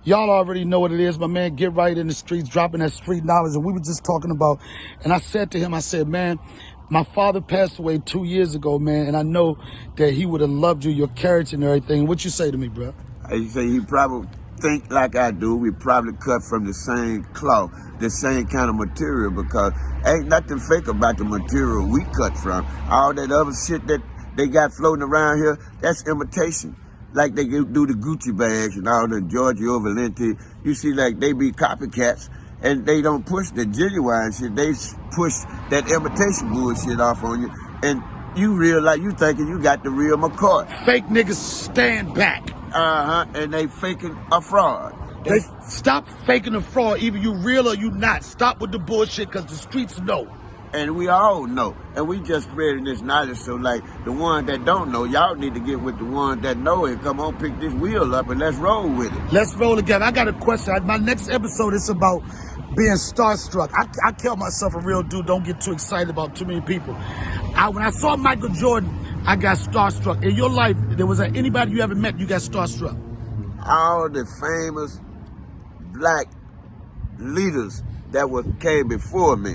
Y'all already know what it is, my man. Get right in the streets, dropping that street knowledge. And we were just talking about, and I said to him, I said, man, my father passed away 2 years ago, man, and I know that he would have loved you, your character and everything. What you say to me, bro? I say he probably think like I do. We probably cut from the same cloth, the same kind of material, because ain't nothing fake about the material we cut from. All that other shit that they got floating around here, that's imitation. Like they do the Gucci bags and all the Giorgio Valenti. You see, like they be copycats and they don't push the genuine shit. They push that imitation bullshit off on you. And you realize, you thinking you got the real McCoy. Fake niggas stand back. And they faking a fraud. They stop faking a fraud. Either you real or you not. Stop with the bullshit, because the streets know. And we all know. And we just spreading this knowledge, so like the ones that don't know, y'all need to get with the ones that know and come on, pick this wheel up and let's roll with it. Let's roll together. I got a question. My next episode is about being starstruck. I tell myself a real dude, don't get too excited about too many people. When I saw Michael Jordan, I got starstruck. In your life, there was anybody you ever met you got starstruck? All the famous black leaders that came before me.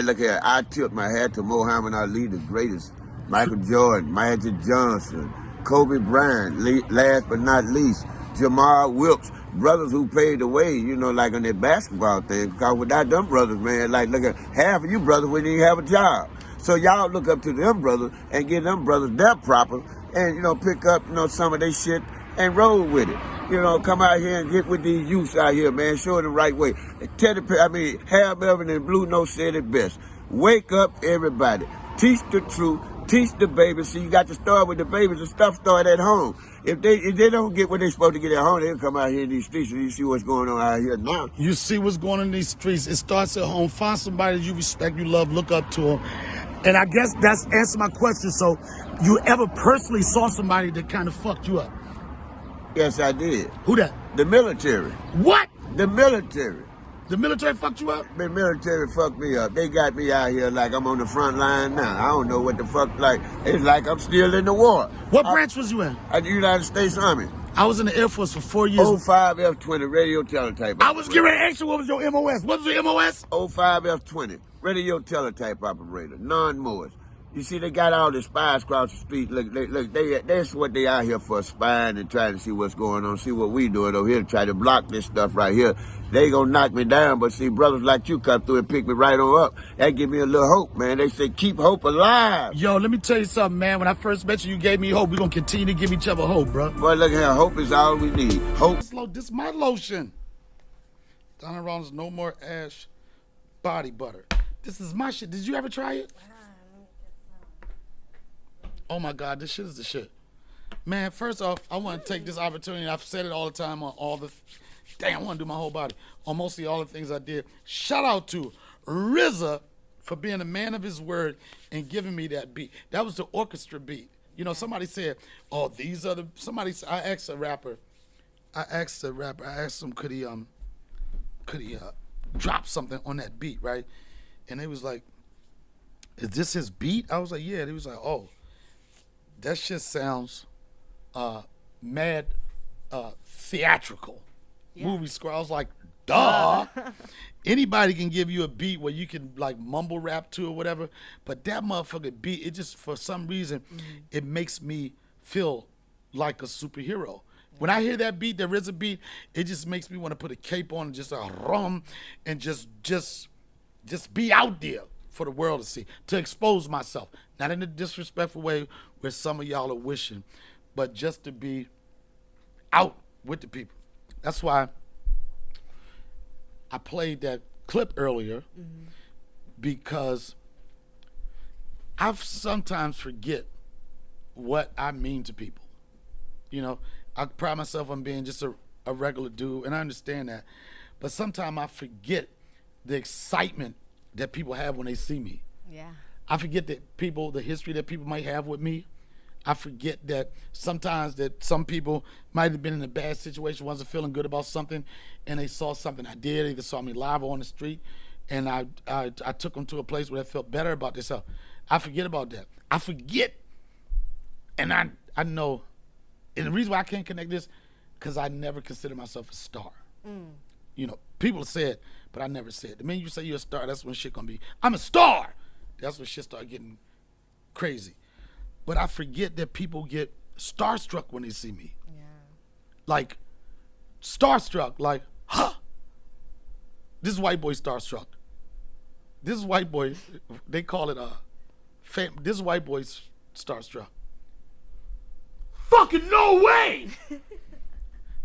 Look here, I tipped my hat to Muhammad Ali, the greatest. Michael Jordan, Magic Johnson, Kobe Bryant, last but not least, Jamal Wilkes, brothers who paved the way, you know, like on that basketball thing. Because without them brothers, man, like, look at half of you brothers wouldn't even have a job. So y'all look up to them brothers and give them brothers their proper and, you know, pick up, you know, some of their shit and roll with it. You know, come out here and get with these youths out here, man. Show it the right way. Hal Melvin and Blue Note said it best. Wake up, everybody. Teach the truth. Teach the babies. See, you got to start with the babies. The stuff start at home. If they don't get what they're supposed to get at home, they'll come out here in these streets and you see what's going on out here now. You see what's going on in these streets. It starts at home. Find somebody that you respect, you love, look up to them. And I guess that's answer my question. So, you ever personally saw somebody that kind of fucked you up? Yes, I did. Who that? The military. What? The military. The military fucked you up? The military fucked me up. They got me out here like I'm on the front line now. I don't know what the fuck, like, it's like I'm still in the war. What branch was you in? The United States Army. I was in the Air Force for 4 years. 05 F-20, radio teletype. I was getting ready to ask you, what was your MOS? What was your MOS? 05 F-20, radio teletype operator, non-Morse. You see, they got all the spies across the street. Look, that's what they out here for, spying and trying to see what's going on, see what we doing over here to try to block this stuff right here. They gonna knock me down, but see, brothers like you come through and pick me right on up. That give me a little hope, man. They say, keep hope alive. Yo, let me tell you something, man. When I first met you, you gave me hope. We're gonna continue to give each other hope, bro. Boy, look here, hope is all we need. Hope. This is my lotion. Donnell Rawlings No More Ash Body Butter. This is my shit. Did you ever try it? Oh my God, this shit is the shit. Man, first off, I want to take this opportunity. I've said it all the time on all the... Damn, I want to do my whole body. On mostly all the things I did. Shout out to RZA for being a man of his word and giving me that beat. That was the orchestra beat. You know, somebody said, oh, these are the... I asked a rapper. I asked him, could he drop something on that beat, right? And they was like, is this his beat? I was like, yeah. They was like, oh. That shit sounds mad theatrical. Yeah. Movie score. I was like, duh. Anybody can give you a beat where you can like mumble rap to or whatever, but that motherfucking beat, it just, for some reason, it makes me feel like a superhero. Yeah. When I hear that beat, there is a beat, it just makes me want to put a cape on and just rum and just be out there for the world to see, to expose myself. Not in a disrespectful way where some of y'all are wishing, but just to be out with the people. That's why I played that clip earlier, because I sometimes forget what I mean to people. You know, I pride myself on being just a regular dude, and I understand that. But sometimes I forget the excitement that people have when they see me. Yeah. I forget the history that people might have with me. I forget that sometimes that some people might have been in a bad situation, wasn't feeling good about something, and they saw something I did, either saw me live or on the street, and I took them to a place where they felt better about themselves. I forget about that. I forget, and I know, and the reason why I can't connect this, because I never considered myself a star. You know, people say it, but I never said it. The minute you say you're a star, that's when shit gonna be, I'm a star. That's when shit start getting crazy. But I forget that people get starstruck when they see me. Yeah. Like, starstruck, like, huh. This is white boy starstruck. This is white boy, they call it this is white boy's starstruck. Fucking no way!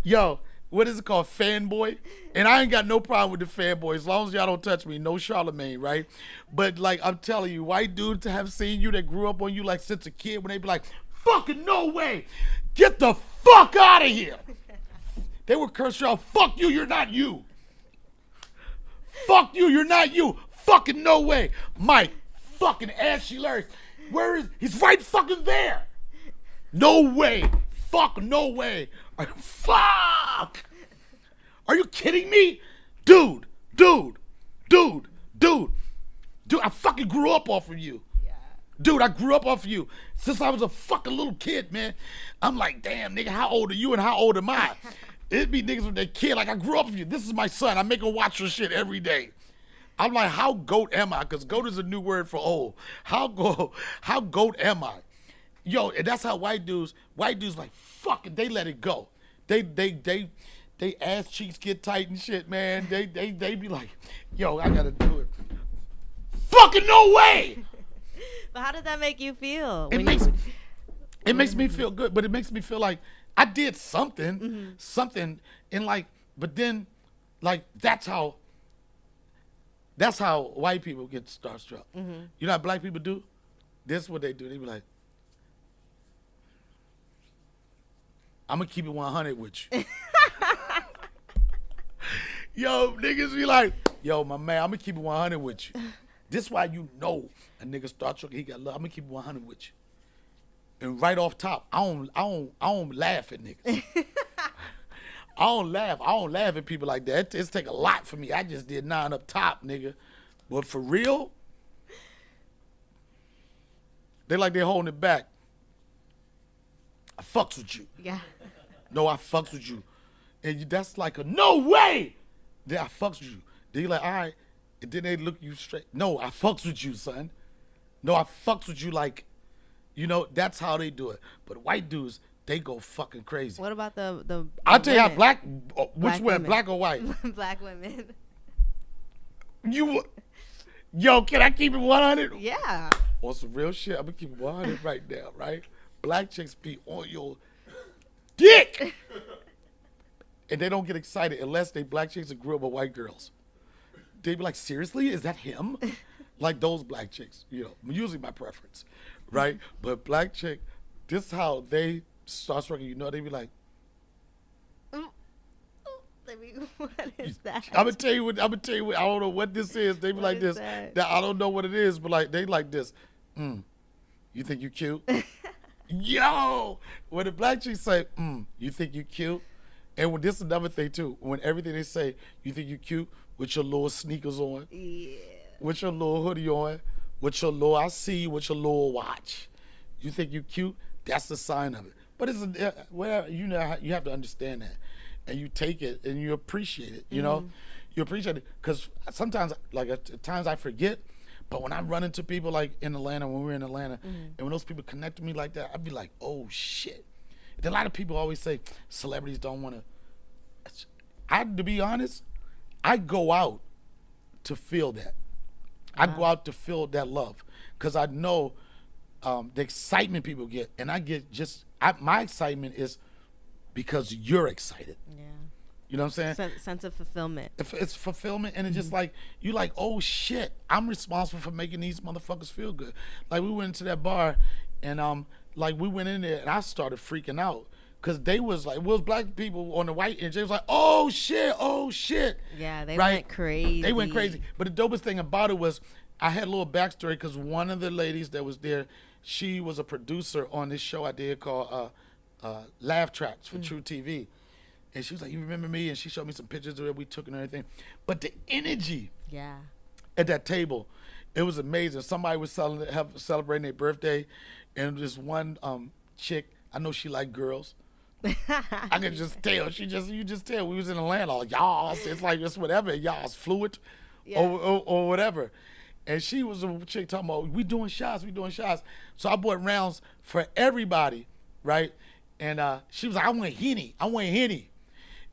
Yo, what is it called? Fanboy? And I ain't got no problem with the fanboy as long as y'all don't touch me. No Charlemagne, right? But like I'm telling you, white dudes have seen you that grew up on you like since a kid when they be like, fucking no way! Get the fuck out of here! They would curse y'all, fuck you, you're not you. Fuck you, you're not you. Fucking no way. Mike, fucking Ashley Larry. Where is, he's right fucking there. No way. Fuck, no way. Fuck. Are you kidding me? Dude, I fucking grew up off of you. Yeah. Dude, I grew up off of you. Since I was a fucking little kid, man. I'm like, damn, nigga, how old are you and how old am I? It'd be niggas with their kid, like, I grew up with you. This is my son. I make him watch your shit every day. I'm like, how goat am I? Because goat is a new word for old. How goat am I? Yo, and that's how white dudes like, fuck it, they let it go. They ass cheeks get tight and shit, man. They be like, yo, I gotta do it. Fucking no way! But how did that make you feel? It makes me feel good, but it makes me feel like I did something, and like, but then, like, that's how white people get starstruck. You know how black people do? This is what they do. They be like, I'm gonna keep it 100 with you. Yo, niggas be like, yo, my man, I'm gonna keep it 100 with you. This why you know a nigga starstruck, he got love. I'm gonna keep it 100 with you. And right off top, I don't laugh at niggas. I don't laugh at people like that. It's take a lot for me. I just did 9 up top, nigga. But for real, they like they're holding it back. I fucks with you. Yeah. No, I fucks with you. And that's like a no way. Then I fucks with you. Then you like, all right. And then they look you straight. No, I fucks with you, son. No, I fucks with you like, you know, that's how they do it. But white dudes, they go fucking crazy. What about the I'll tell you how women? which one, black or white? Black women. Yo, can I keep it 100? Yeah. On some real shit, I'm gonna keep it 100 right now, right? Black chicks be on your dick. And they don't get excited unless they black chicks that grew up with white girls. They be like, seriously, is that him? Like those black chicks, you know, usually my preference, right? But black chick, this is how they start striking, you know, they be like, What is that? I'm gonna tell you what, I don't know what this is. They be like this. That I don't know what it is, but like, they like this. You think you cute? Yo! When the black chicks say, you think you cute? And when this is another thing too, when everything they say, you think you cute with your little sneakers on, with your little hoodie on, with your little, I see you with your little watch. You think you cute? That's the sign of it. But it's well, you know, you have to understand that, and you take it and you appreciate it. You know, you appreciate it because sometimes, like at times, I forget. But when I run into people like in Atlanta, when we're in Atlanta, and when those people connect to me like that, I'd be like, oh shit. And a lot of people always say celebrities don't want to. To be honest, I go out to feel that. I go out to feel that love because I know the excitement people get, and I get my excitement is because you're excited. Yeah. You know what I'm saying? Sense of fulfillment. It's fulfillment, and it's just like, you like, oh shit, I'm responsible for making these motherfuckers feel good. Like we went into that bar, and like we went in there, and I started freaking out. Cause they was like, black people on the white end. They was like, oh shit. Yeah, they right? went crazy. They went crazy. But the dopest thing about it was, I had a little backstory because one of the ladies that was there, she was a producer on this show I did called Laugh Tracks for True TV. And she was like, you remember me? And she showed me some pictures that we took and everything. But the energy at that table, it was amazing. Somebody was celebrating their birthday, and this one chick, I know she liked girls, I could just tell. You just tell. We was in Atlanta, all y'all. It's like it's whatever. Y'all's fluid, or whatever. And she was a chick talking about we doing shots. So I bought rounds for everybody, right? And she was like, I want Henny.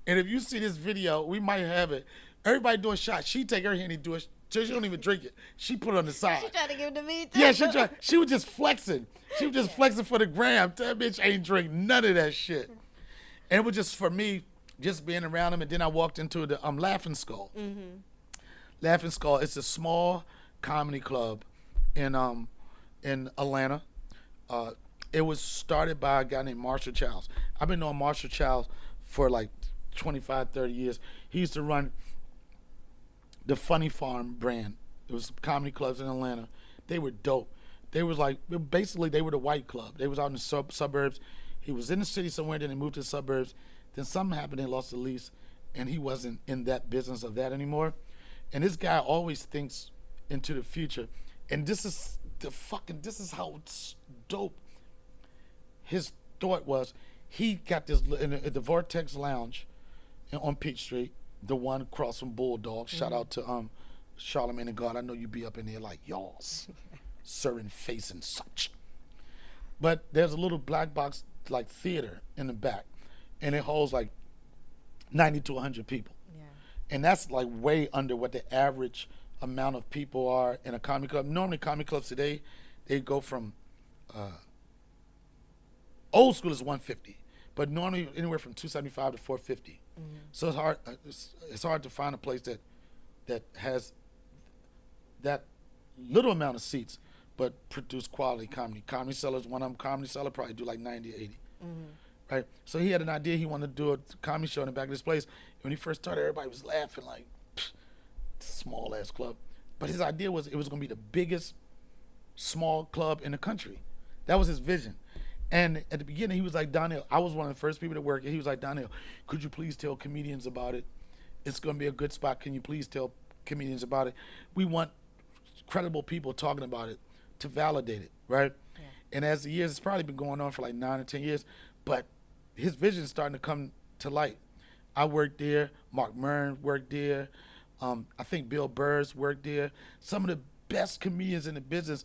And if you see this video, we might have it. Everybody doing shots. She take her Henny, do it. She don't even drink it. She put it on the side. She tried to give it to me too. Yeah, she was just flexing. She was just flexing for the gram. That bitch ain't drink none of that shit. And it was just for me, just being around him. And then I walked into the Laughing Skull. Mm-hmm. Laughing Skull. It's a small comedy club in Atlanta. It was started by a guy named Marshall Childs. I've been knowing Marshall Childs for like 25, 30 years. He used to run the Funny Farm brand. It was comedy clubs in Atlanta. They were dope. They was like, basically they were the white club. They was out in the suburbs. He was in the city somewhere, then they moved to the suburbs. Then something happened, they lost the lease, and he wasn't in that business of that anymore. And this guy always thinks into the future. And this is how it's dope. His thought was, he got this at the Vortex Lounge on Peach Street, the one across from Bulldog. Shout out to Charlamagne and God. I know you be up in there like y'all's, serving face and such. But there's a little black box like theater in the back, and it holds like 90 to 100 people. Yeah. And that's like way under what the average amount of people are in a comedy club. Normally comedy clubs today, they go from old school is 150, but normally anywhere from 275 to 450. Mm-hmm. So it's hard to find a place that has that little amount of seats but produce quality comedy. Comedy Cellar's one of them. Comedy Cellar probably do like 90 or 80. Mm-hmm. Right? So he had an idea. He wanted to do a comedy show in the back of this place. When he first started, everybody was laughing like, small ass club. But his idea was it was going to be the biggest small club in the country. That was his vision. And at the beginning, he was like, Donnell, I was one of the first people to work. And he was like, Donnell, could you please tell comedians about it? It's going to be a good spot. Can you please tell comedians about it? We want credible people talking about it to validate it, right? Yeah. And as the years, it's probably been going on for like 9 or 10 years, but his vision is starting to come to light. I worked there. Mark Maron worked there. I think Bill Burr's worked there. Some of the best comedians in the business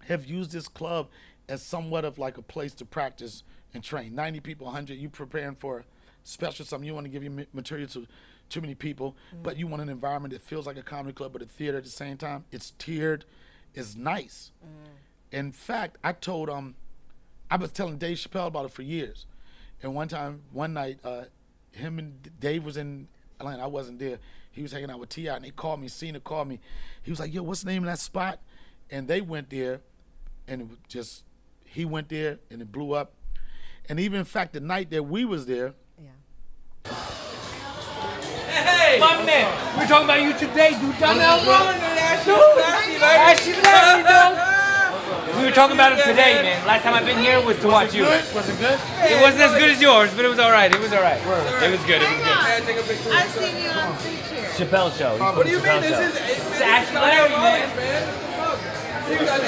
have used this club as somewhat of like a place to practice and train. 90 people, 100, you preparing for a special something. You want to give your material to too many people, but you want an environment that feels like a comedy club but a theater at the same time. It's tiered. It's nice. In fact, I was telling Dave Chappelle about it for years. And one night, him and Dave was in Atlanta. I wasn't there. He was hanging out with T.I. and they called me, Cena called me. He was like, yo, what's the name of that spot? And they went there, and it was just, he went there, and it blew up. And even, in fact, the night that we was there. Yeah. Hey, my man, we're talking about you today, dude. Donnell Rawlings, Ashley Larry, dude. We were talking about it today, man. Last time I've been here was to watch you. Was it good? It wasn't as good as yours, but it was all right. It was all right. It was good. It was good. I've seen you on stage here. Chappelle Show. What do you mean? This is Ashley Larry, man. Yes,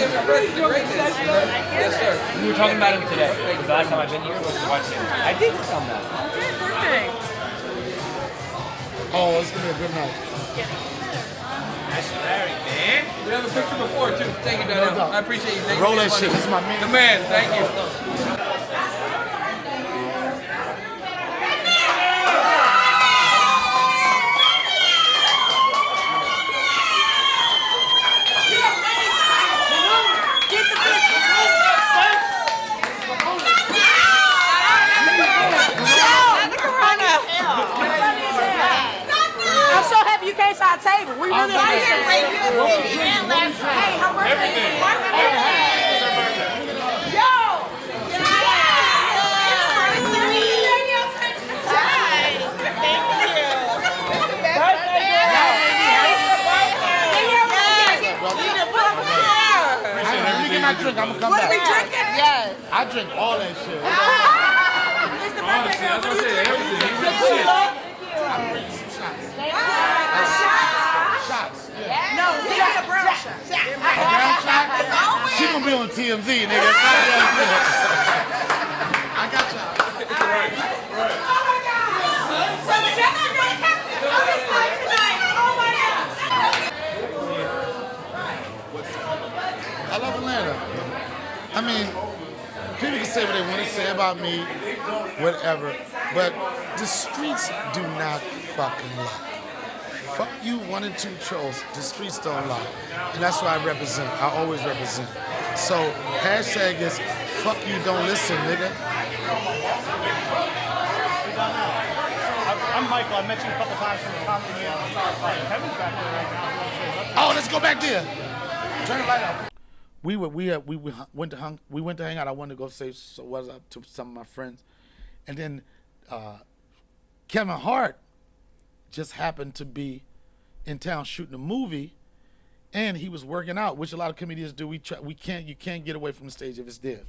sir. We were talking about him today. Because the last time I've been here was to watch him. I did tell him that. Okay, perfect. Oh, it's going to be a good night. Ashley Larry, man. We have a picture before, too. Thank you, Donnell. I appreciate you. Thank you. Roll that shit. This is my man. The man. Thank you. You came to our table. We really like it. Hey, her birthday. Yo! Let me get my drink. I'm going to come What back. are we drinking? Yes. I drink all that shit. It's the birthday girl. What are you drinking? I'm bringing some shots. A shot? Shots. Yeah. No, give me a brown shot. A brown shot? She gonna be on TMZ, nigga. I got y'all. say what they want to say about me, whatever. But the streets do not fucking lie. Fuck you, 1 and 2 trolls. The streets don't lie. And that's what I represent. I always represent. So, hashtag is fuck you, don't listen, nigga. I'm Michael. I met you a couple times from the comedy. Kevin's back there right now. Oh, let's go back there. Turn the light out. We went to hang out. I wanted to go say so what's up to some of my friends, and then Kevin Hart just happened to be in town shooting a movie, and he was working out, which a lot of comedians do. You can't get away from the stage if it's there.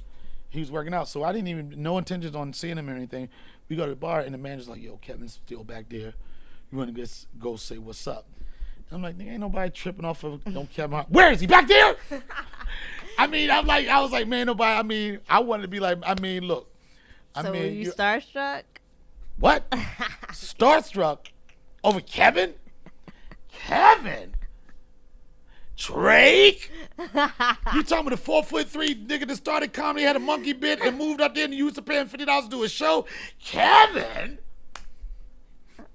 He was working out, so I didn't even no intentions on seeing him or anything. We go to the bar, and the manager's like, "Yo, Kevin's still back there. You want to go say what's up?" I'm like, "Nigga, ain't nobody tripping off of no Kevin Hart. Where is he? Back there?" I was like, man, nobody. I mean, I wanted to be like, look. So were you starstruck? What? Starstruck over Kevin? Kevin? Drake? You talking about the 4'3" nigga that started comedy, had a monkey bit, and moved out there and used to pay him $50 to do a show? Kevin?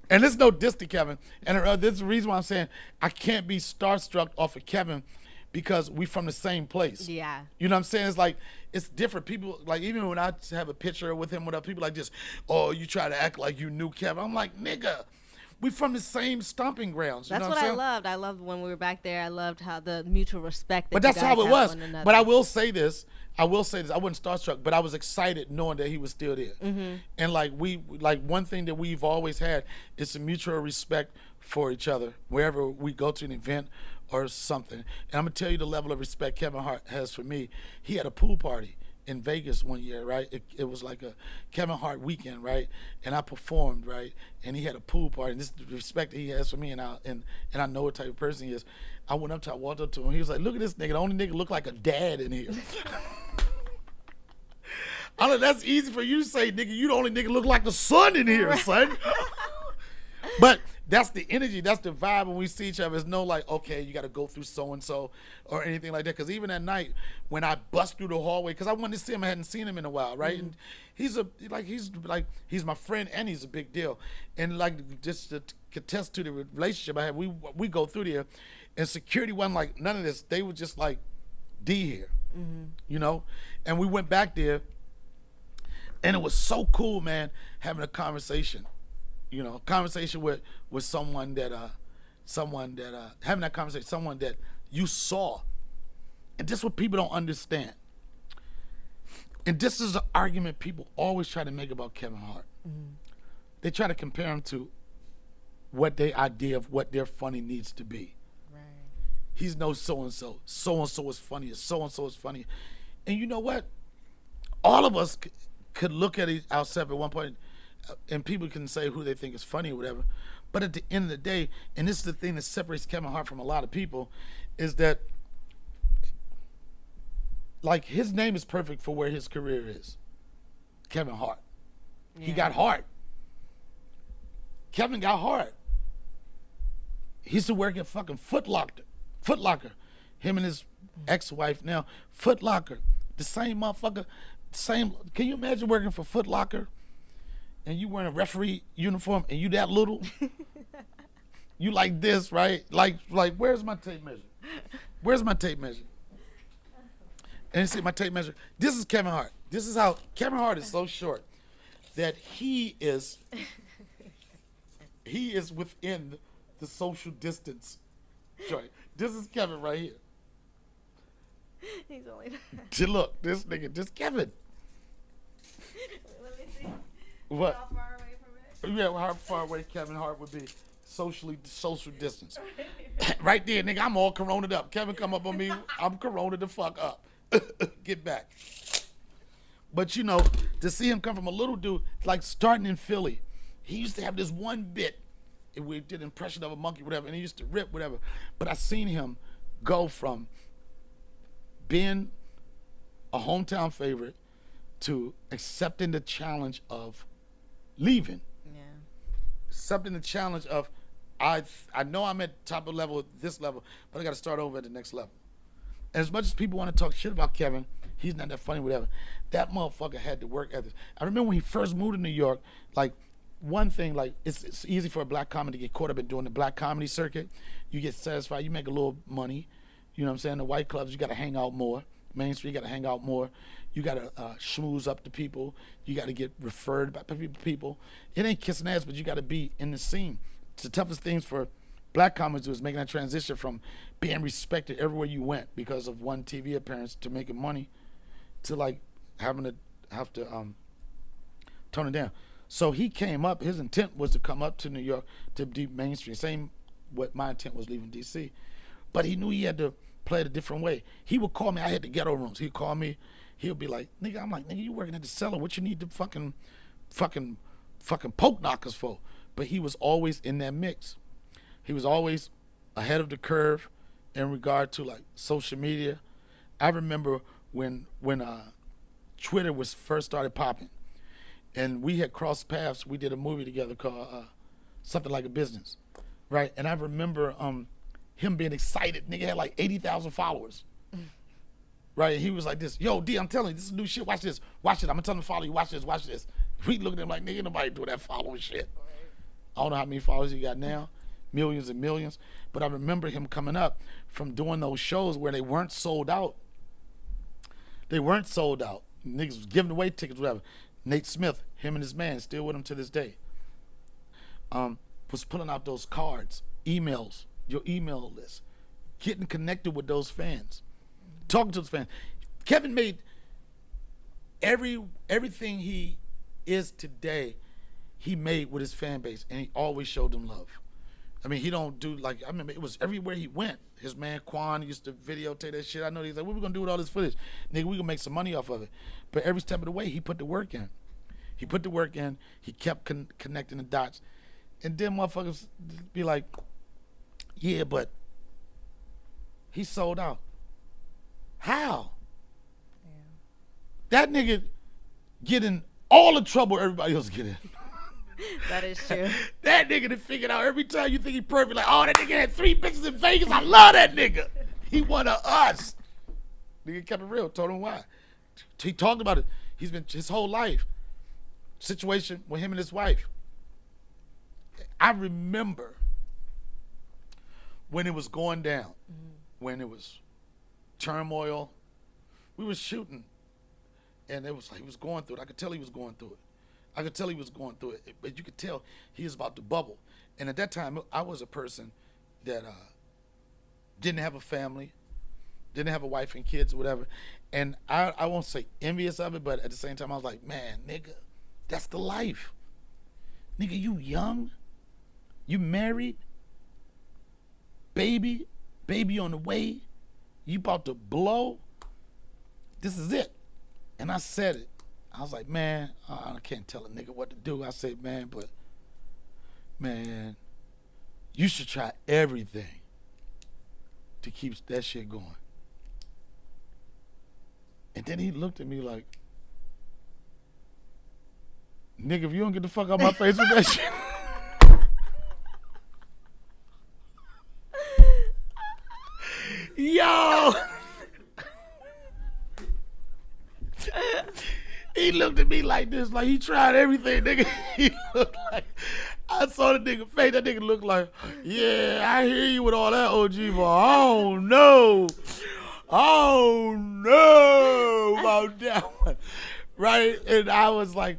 And there's no diss to Kevin. And this is the reason why I'm saying I can't be starstruck off of Kevin, because we from the same place. Yeah. You know what I'm saying? It's like, it's different. People, like, even when I have a picture with him, whatever, people like this, oh, you try to act like you knew Kevin. I'm like, nigga, we from the same stomping grounds. You That's know what I'm I saying? loved. I loved when we were back there. I loved how the mutual respect that But that's you guys how it have was. one another. But I will say this. I wasn't starstruck, but I was excited knowing that he was still there. Mm-hmm. And like one thing that we've always had is a mutual respect for each other wherever we go to an event or something. And I'm gonna tell you the level of respect Kevin Hart has for me. He had a pool party in Vegas one year, right? It was like a Kevin Hart weekend, right? And I performed, right? And he had a pool party. And this is the respect that he has for me, and I know what type of person he is. I walked up to him. He was like, "Look at this nigga. The only nigga look like a dad in here." I know that's easy for you to say, nigga. You the only nigga look like a son in here, son. But that's the energy, that's the vibe when we see each other. It's no like, okay, you got to go through so-and-so or anything like that. Because even at night, when I bust through the hallway, because I wanted to see him, I hadn't seen him in a while, right? Mm-hmm. And he's my friend, and he's a big deal. And like, just to contest to the relationship I had, we go through there, and security wasn't like none of this. They were just like, D here, you know? And we went back there, and it was so cool, man, having a conversation. You know, conversation with someone that having that conversation, someone that you saw. And this is what people don't understand. And this is an argument people always try to make about Kevin Hart. Mm-hmm. They try to compare him to what their idea of what their funny needs to be. Right. He's no so-and-so. So-and-so is funny. So-and-so is funny. And you know what? All of us could look at ourselves at one point, and people can say who they think is funny or whatever. But at the end of the day, and this is the thing that separates Kevin Hart from a lot of people, is that like his name is perfect for where his career is. Kevin Hart. Yeah. He got heart. Kevin got heart. He used to work at fucking Foot Locker. Him and his ex-wife now. Foot Locker. The same motherfucker. Same. Can you imagine working for Foot Locker? And you wearing a referee uniform and you that little? You like this, right? Like, where's my tape measure? Where's my tape measure? And you see my tape measure. This is Kevin Hart. This is how Kevin Hart is so short that he is within the social distance. Sorry. This is Kevin right here. He's only. Look, this nigga, this Kevin. Let me see. What? How far away from it? Yeah, how far away Kevin Hart would be social distance. Right there, nigga, I'm all coroned up. Kevin come up on me, I'm coroned the fuck up. Get back. But you know, to see him come from a little dude, like starting in Philly, he used to have this one bit, we did impression of a monkey, whatever, and he used to rip, whatever. But I seen him go from being a hometown favorite to accepting the challenge of leaving. Yeah. Accepting the challenge of, I know I'm at top of level, this level, but I got to start over at the next level. And as much as people want to talk shit about Kevin, He's not that funny, whatever. That motherfucker had to work ethics. I remember when he first moved to New York, like, one thing, like, it's easy for a black comic to get caught up in doing the black comedy circuit. You get satisfied, you make a little money. You know what I'm saying? The white clubs, you got to hang out more. Main Street, you got to hang out more. You got to schmooze up to people. You got to get referred by people. It ain't kissing ass, but you got to be in the scene. It's the toughest things for black comics is making that transition from being respected everywhere you went because of one TV appearance to making money to, like, having to tone it down. So he came up, his intent was to come up to New York to do Main Street. Same what my intent was leaving DC. But he knew he had to play it a different way. He would call me, I had the ghetto rooms. He'd call me, he'll be like, nigga, I'm like, nigga, you working at the cellar. What you need to fucking poke knockers for? But he was always in that mix. He was always ahead of the curve in regard to, like, social media. I remember when Twitter was first started popping, and we had crossed paths. We did a movie together called Something Like a Business, right? And I remember him being excited. Nigga had like 80,000 followers, right? And he was like this, yo, D, I'm telling you, this is new shit. Watch this. Watch it. I'm going to tell him to follow you. Watch this. Watch this. We looked at him like, nigga, nobody do that following shit. I don't know how many followers he got now, millions and millions. But I remember him coming up from doing those shows where they weren't sold out. They weren't sold out. Niggas was giving away tickets, whatever. Nate Smith, him and his man, still with him to this day, was pulling out those cards, emails, your email list, getting connected with those fans, talking to those fans. Kevin made everything he is today, he made with his fan base, and he always showed them love. I mean, he don't do, like, I remember it was everywhere he went. His man Quan used to videotape that shit. I know he's like, what we gonna do with all this footage? Nigga, we gonna make some money off of it. But every step of the way, he put the work in. He put the work in. He kept connecting the dots. And then motherfuckers be like, yeah, but he sold out. How? Yeah. That nigga get in all the trouble everybody else get in. That is true. That nigga that figured out every time you think he perfect, like, oh, that nigga had 3 bitches in Vegas. I love that nigga. He one of us. Nigga kept it real, told him why. He talked about it. He's been his whole life. Situation with him and his wife. I remember when it was going down, when it was turmoil. We were shooting, and it was like he was going through it. I could tell he was going through it. But you could tell he was about to bubble. And at that time, I was a person that didn't have a family, didn't have a wife and kids or whatever. And I won't say envious of it, but at the same time, I was like, man, nigga, that's the life. Nigga, you young, you married, baby on the way, you about to blow. This is it. And I said it. I was like, man, I can't tell a nigga what to do. I said, man, you should try everything to keep that shit going. And then he looked at me like, nigga, if you don't get the fuck out my face with that shit. Yo! He looked at me like this, like he tried everything, nigga. He looked like, I saw the nigga face, that nigga looked like, yeah, I hear you with all that OG, but oh no about that one, right? And I was like,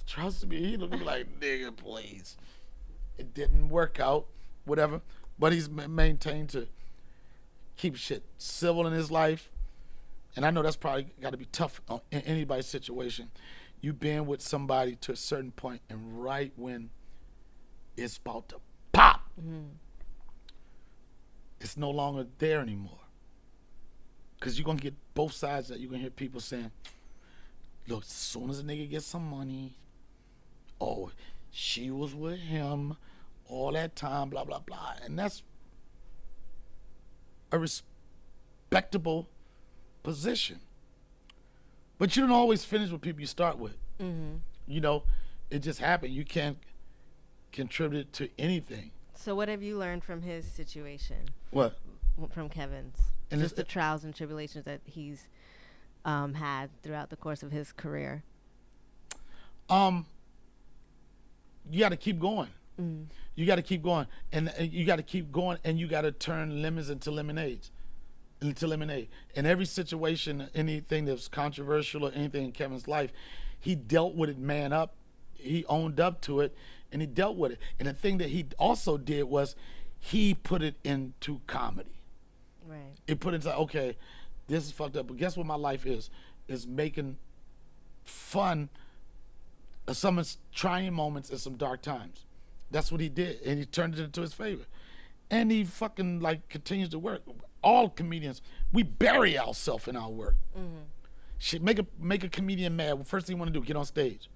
trust me, he looked at me like, nigga, please. It didn't work out, whatever, but he's maintained to keep shit civil in his life. And I know that's probably got to be tough in anybody's situation. You've been with somebody to a certain point, and right when it's about to pop, it's no longer there anymore. Because you're going to get both sides of that. You're going to hear people saying, look, as soon as a nigga gets some money, oh, she was with him all that time, blah, blah, blah. And that's a respectable position. But you don't always finish with people you start with. You know, it just happened. You can't contribute to anything. So what have you learned from his situation? What? From Kevin's? And just the trials and tribulations that he's had throughout the course of his career? You got to keep going. You got to keep going, and you got to keep going, and you got to turn lemons into lemonade. In every situation, anything that's controversial or anything in Kevin's life, he dealt with it man up. He owned up to it, and he dealt with it. And the thing that he also did was he put it into comedy. Right. It put it into, okay, this is fucked up, but guess what my life is making fun of some trying moments and some dark times. That's what he did, and he turned it into his favor. And he fucking continues to work. All comedians, we bury ourselves in our work. Shit, make a comedian mad. First thing you want to do, get on stage.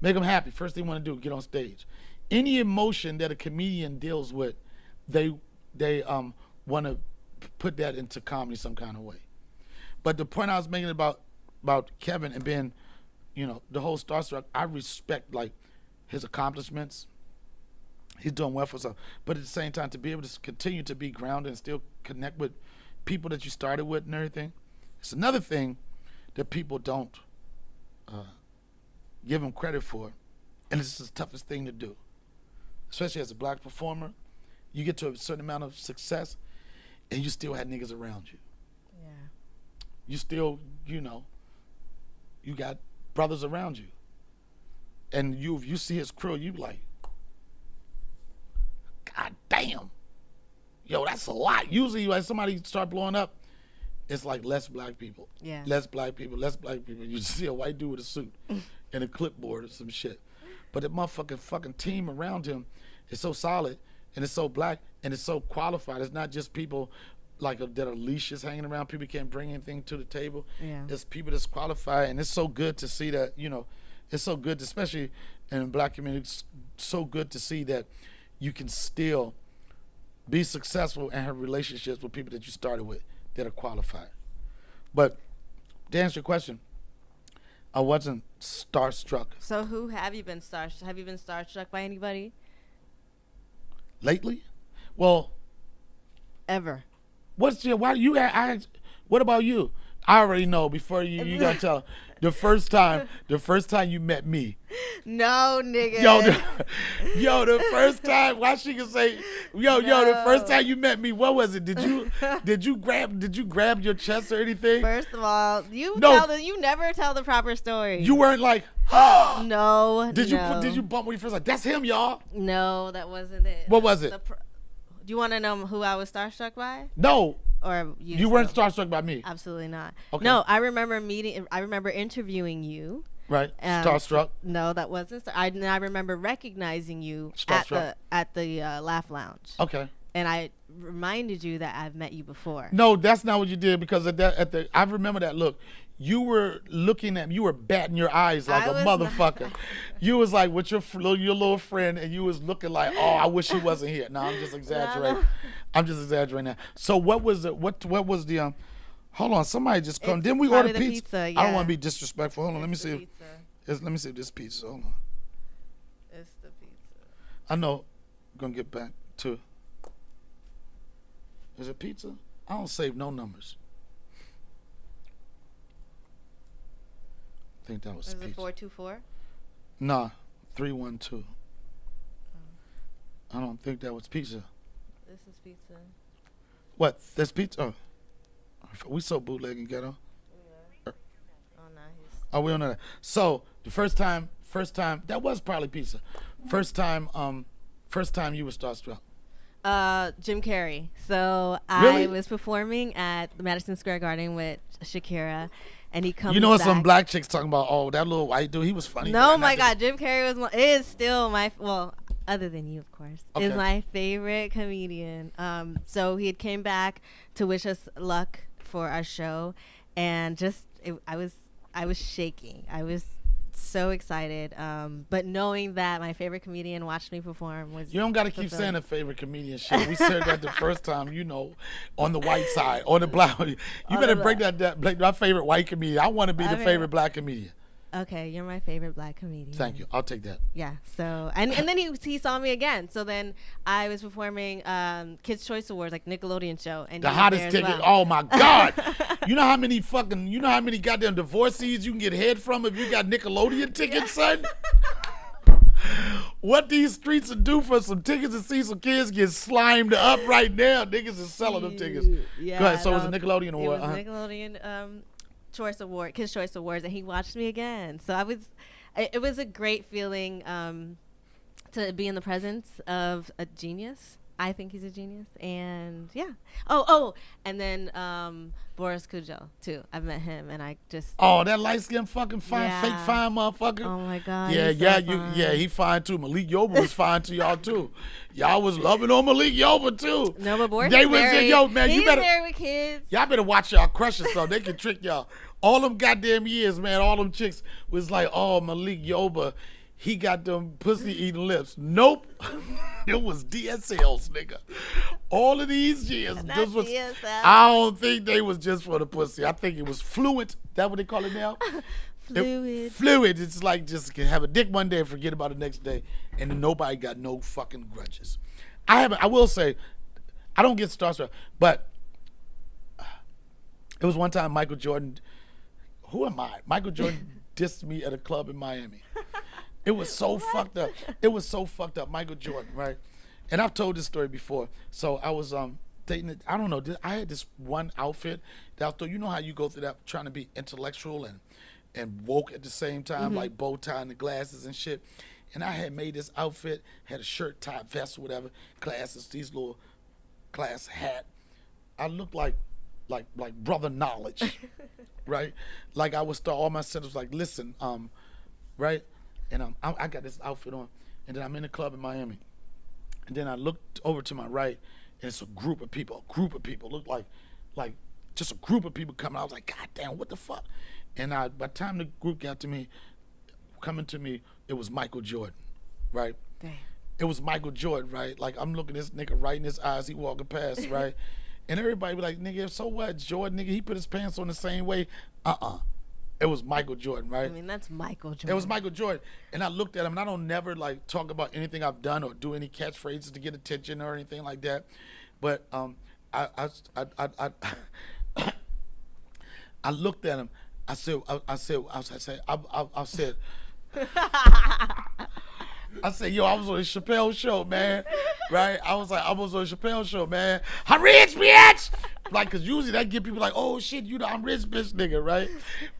Make them happy. First thing you want to do, get on stage. Any emotion that a comedian deals with, they want to put that into comedy some kind of way. But the point I was making about Kevin and being, the whole starstruck, I respect his accomplishments. He's doing well for himself. But at the same time, to be able to continue to be grounded and still connect with people that you started with and everything, it's another thing that people don't give him credit for. And it's the toughest thing to do. Especially as a black performer, you get to a certain amount of success and you still had niggas around you. Yeah. You still, you got brothers around you. And if you see his crew, you be like, God damn. Yo, that's a lot. Usually when somebody start blowing up, it's like less black people. Yeah. Less black people. You see a white dude with a suit and a clipboard or some shit. But the fucking team around him is so solid and it's so black and it's so qualified. It's not just people that are leashes hanging around. People can't bring anything to the table. Yeah. It's people that's qualified, and it's so good to see that, it's so good, especially in the black community, it's so good to see that you can still be successful and have relationships with people that you started with that are qualified. But to answer your question, I wasn't starstruck. So who have you been starstruck? Have you been starstruck by anybody? Lately? Well, Ever? what about you? I already know. Before you gotta tell the first time you met me. No, nigga. The first time. Why she can say, the first time you met me, what was it? Did you grab your chest or anything? First of all, you never tell the proper story. You weren't like, oh. No. Did you bump when you first that's him, y'all? No, that wasn't it. What was it? Do you want to know who I was starstruck by? No. Or you weren't starstruck by me. Absolutely not. Okay. No, I remember interviewing you. Right. Starstruck. No, that wasn't. I remember recognizing you at the Laugh Lounge. Okay. And I reminded you that I've met you before. No, that's not what you did, because I remember that look. You were batting your eyes like a motherfucker. You was like with your little friend, and you was looking like, oh, I wish he wasn't here. No, I'm just exaggerating. No. I'm just exaggerating now. So what was the hold on, somebody just come. Didn't we probably order the pizza? Yeah. I don't want to be disrespectful. Hold on, let me see. Pizza. Let me see if this pizza. Hold on. It's the pizza. I know. I'm gonna get back to. Is it pizza? I don't save no numbers. I think that was pizza. Is it 424? Nah, 312. I don't think that was pizza. This is pizza. What? That's pizza? Oh. We so bootleg and ghetto. Yeah. Oh, no. Oh, we don't know that. So the first time, that was probably pizza. First time you were starstruck. Jim Carrey. So Really? I was performing at the Madison Square Garden with Shakira, and he comes. Some black chicks talking about, oh, that little white dude, he was funny. No, my God, Jim Carrey is still other than you, of course, okay. is my favorite comedian. So he had came back to wish us luck for our show, and I was shaking. I was so excited. But knowing that my favorite comedian watched me perform was. You don't got to keep saying a favorite comedian shit. We said that the first time, on the white side, on the black. You better break that. My favorite white comedian. I want to be the favorite black comedian. Okay, you're my favorite black comedian. Thank you. I'll take that. Yeah. So and then he saw me again. So then I was performing Kids Choice Awards, like Nickelodeon show, and The he was hottest there as ticket. well. Oh my God. You know how many goddamn divorcees you can get head from if you got Nickelodeon tickets, son? What these streets will do for some tickets to see some kids get slimed up right now. Niggas is selling them tickets. Yeah, Go ahead. So it was a Nickelodeon award. It was Nickelodeon Choice Award, Kids Choice Awards, and he watched me again. So it was a great feeling to be in the presence of a genius. I think he's a genius, and yeah. And then Boris Kujo too. I've met him, and I just. Oh, that light skinned fucking fine, fake fine motherfucker. Oh my God. Yeah, he's so fine. he fine too. Malik Yoba was fine to y'all too. Y'all was loving on Malik Yoba too. No, but Boris They is was married. yo man, He's you better. married with kids. Y'all better watch y'all crushes so they can trick y'all. All them goddamn years, man, all them chicks was like, oh, Malik Yoba, he got them pussy eating lips. Nope. It was DSLs, nigga. All of these years, this was. DSL. I don't think they was just for the pussy. I think it was fluid. That what they call it now? Fluid. Fluid. It's like just can have a dick one day and forget about it the next day, and nobody got no fucking grudges. I will say, I don't get starstruck, but it was one time Michael Jordan. Who am I? Michael Jordan dissed me at a club in Miami. It was so fucked up. It was so fucked up. Michael Jordan, right? And I've told this story before. So I was dating it. I don't know. I had this one outfit that I thought, you know how you go through that trying to be intellectual and woke at the same time, like bow tie and the glasses and shit. And I had made this outfit, had a shirt, tie, vest, or whatever, glasses, these little glass hat. I looked like brother knowledge, right? Like I would start all my sentences like, listen, right? And I got this outfit on, and then I'm in a club in Miami, and then I looked over to my right, and it's a group of people. Looked like just a group of people coming. I was like, God damn, what the fuck? And by the time the group got to me, coming to me, it was Michael Jordan, right? Damn. It was Michael Jordan, right? Like I'm looking at this nigga right in his eyes, he walking past, right? And everybody be like, nigga, so what? Jordan, nigga, he put his pants on the same way. It was Michael Jordan, right? I mean, that's Michael Jordan. It was Michael Jordan. And I looked at him, and I don't never, like, talk about anything I've done or do any catchphrases to get attention or anything like that. But I looked at him. I said, yo, I was on the Chappelle show, man. Right? I was on the Chappelle show, man. I'm rich, bitch! Like, because usually that get people like, oh, shit, you know, I'm rich, bitch, nigga, right?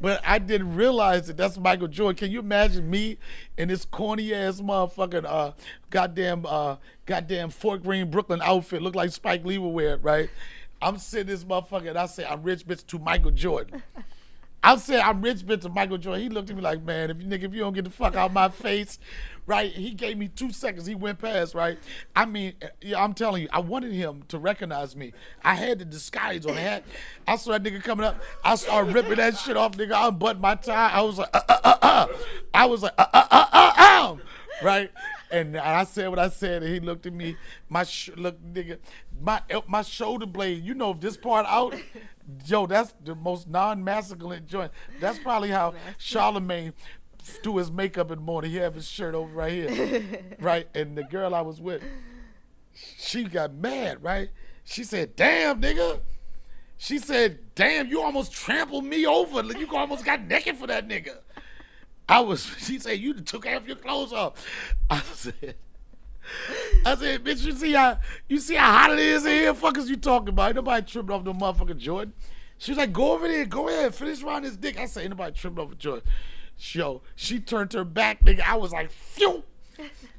But I didn't realize that that's Michael Jordan. Can you imagine me in this corny-ass motherfucking goddamn Fort Greene, Brooklyn outfit, look like Spike Lee would wear it, right? I'm sitting this motherfucker, and I say, I'm rich, bitch, to Michael Jordan. I said, I'm rich, bitch, to Michael Jordan. He looked at me like, man, if you don't get the fuck out of my face, right? He gave me 2 seconds. He went past, right? I mean, yeah, I'm telling you, I wanted him to recognize me. I had the disguise on. I saw that nigga coming up. I started ripping that shit off, nigga. I unbuttoned my tie. I was like, I was like, right? And I said what I said, and he looked at me. Look, nigga, my shoulder blade. You know, this part out. Yo, that's the most non-masculine joint. That's probably how Charlemagne do his makeup in the morning. He have his shirt over right here, right? And the girl I was with, she got mad, right? She said, "Damn, nigga." She said, "Damn, you almost trampled me over. You almost got naked for that nigga." She said, "You took half your clothes off." I said, bitch, you see how hot it is in here? Fuck is you talking about? Ain't nobody tripping off no motherfucking Jordan. She was like, go over there, go ahead, finish around his dick. I said, ain't nobody tripping over Jordan. Yo, she turned her back, nigga. I was like, phew.